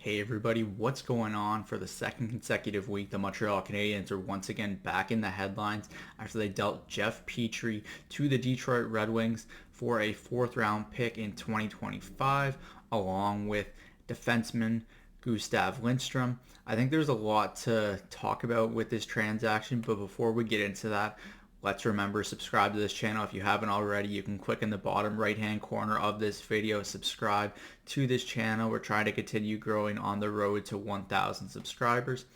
Hey everybody, what's going on? For the second consecutive week, the Montreal Canadiens are once again back in the headlines after they dealt Jeff Petry to the Detroit Red Wings for a fourth round pick in 2025, along with defenseman Gustav Lindstrom. I think there's a lot to talk about with this transaction, but before we get into that, let's remember, subscribe to this channel if you haven't already. You can click in the bottom right hand corner of this video, subscribe to this channel. We're trying to continue growing on the road to 1,000 subscribers.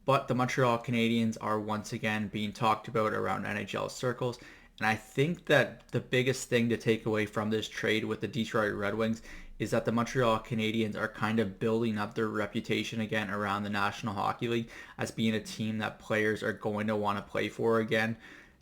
But the Montreal Canadiens are once again being talked about around NHL circles. And I think that the biggest thing to take away from this trade with the Detroit Red Wings is that the Montreal Canadiens are kind of building up their reputation again around the National Hockey League as being a team that players are going to want to play for again.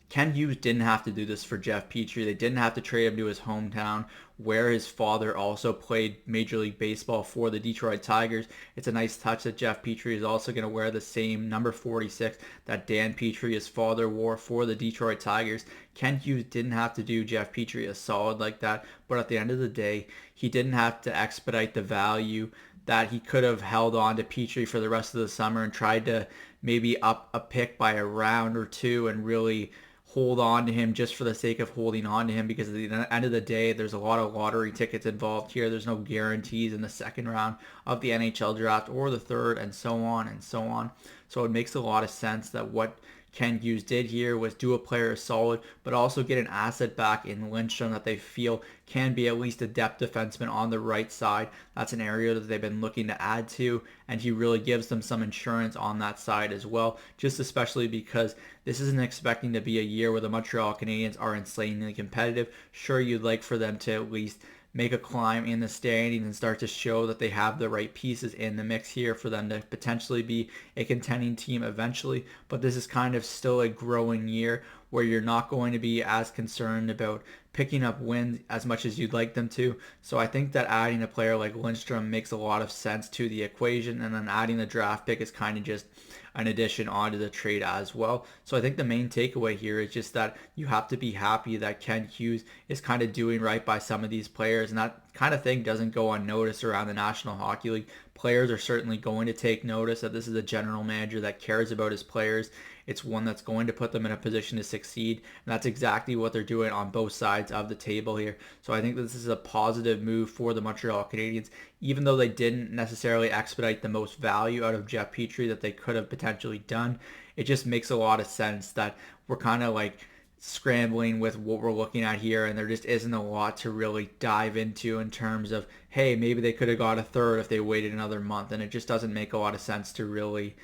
Ken Hughes didn't have to do this for Jeff Petry. They didn't have to trade him to his hometown where his father also played Major League Baseball for the Detroit Tigers. It's a nice touch that Jeff Petry is also going to wear the same number 46 that Dan Petry, his father, wore for the Detroit Tigers. Ken Hughes didn't have to do Jeff Petry a solid like that, but at the end of the day, he didn't have to expedite the value that he could have held on to Petry for the rest of the summer and tried to maybe up a pick by a round or two and really hold on to him just for the sake of holding on to him, because at the end of the day, there's a lot of lottery tickets involved here. There's no guarantees in the second round of the NHL draft or the third, and so on and so on. So it makes a lot of sense that what Ken Hughes did here was do a player solid, but also get an asset back in Lindstrom that they feel can be at least a depth defenseman on the right side. That's an area that they've been looking to add to, and he really gives them some insurance on that side as well, just especially because this isn't expecting to be a year where the Montreal Canadiens are insanely competitive. Sure, you'd like for them to at least make a climb in the standings and start to show that they have the right pieces in the mix here for them to potentially be a contending team eventually. But this is kind of still a growing year where you're not going to be as concerned about picking up wins as much as you'd like them to. So I think that adding a player like Lindstrom makes a lot of sense to the equation, and then adding the draft pick is kind of just an addition onto the trade as well. So I think the main takeaway here is just that you have to be happy that Ken Hughes is kind of doing right by some of these players, and that kind of thing doesn't go unnoticed around the National Hockey League. Players are certainly going to take notice that this is a general manager that cares about his players. It's one that's going to put them in a position to succeed, and that's exactly what they're doing on both sides of the table here. So I think this is a positive move for the Montreal Canadiens, even though they didn't necessarily expedite the most value out of Jeff Petry that they could have potentially done. It just makes a lot of sense that we're kind of like scrambling with what we're looking at here, and there just isn't a lot to really dive into in terms of, hey, maybe they could have got a third if they waited another month, and it just doesn't make a lot of sense to really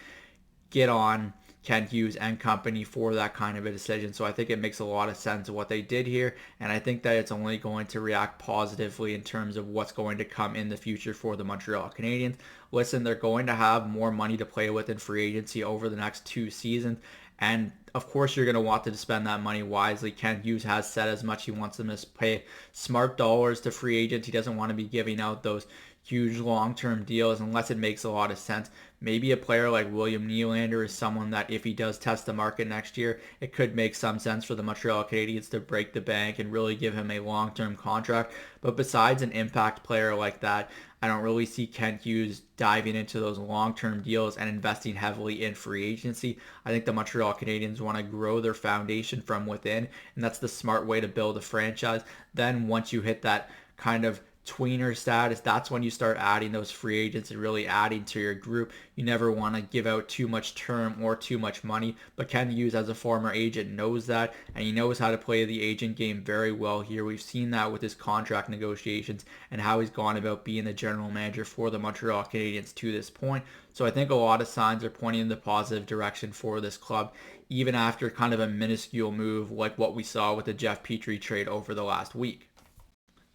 get on Ken Hughes and company for that kind of a decision. So I think it makes a lot of sense of what they did here, and I think that it's only going to react positively in terms of what's going to come in the future for the Montreal Canadiens. Listen, they're going to have more money to play with in free agency over the next 2 seasons, and of course you're going to want to spend that money wisely. Ken Hughes has said as much. He wants them to pay smart dollars to free agents. He doesn't want to be giving out those huge long-term deals unless it makes a lot of sense. Maybe a player like William Nylander is someone that if he does test the market next year, it could make some sense for the Montreal Canadiens to break the bank and really give him a long-term contract. But besides an impact player like that, I don't really see Ken Hughes diving into those long-term deals and investing heavily in free agency. I think the Montreal Canadiens want to grow their foundation from within, and that's the smart way to build a franchise. Then once you hit that kind of tweener status, that's when you start adding those free agents and really adding to your group. You never want to give out too much term or too much money, but Ken Hughes as a former agent knows that, and he knows how to play the agent game very well here. We've seen that with his contract negotiations and how he's gone about being the general manager for the Montreal Canadiens to this point. So I think a lot of signs are pointing in the positive direction for this club, even after kind of a minuscule move like what we saw with the Jeff Petry trade over the last week.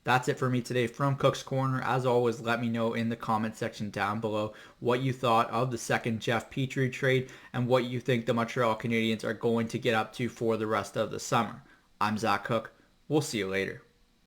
That's it for me today from Cook's Corner. As always, let me know in the comment section down below what you thought of the second Jeff Petry trade and what you think the Montreal Canadiens are going to get up to for the rest of the summer. I'm Zach Cook. We'll see you later.